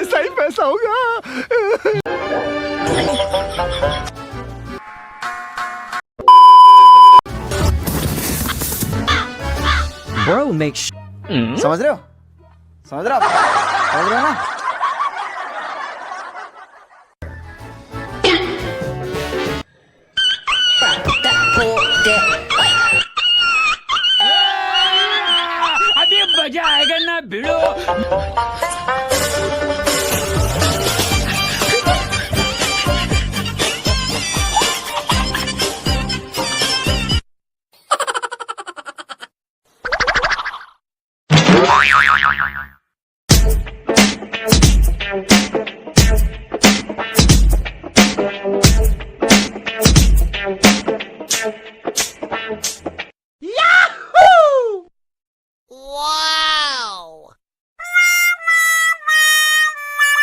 पैसा ही पैसा होगा. Bro, make समझ रहे हो ना? अभी मजा आएगा ना भिड़ो.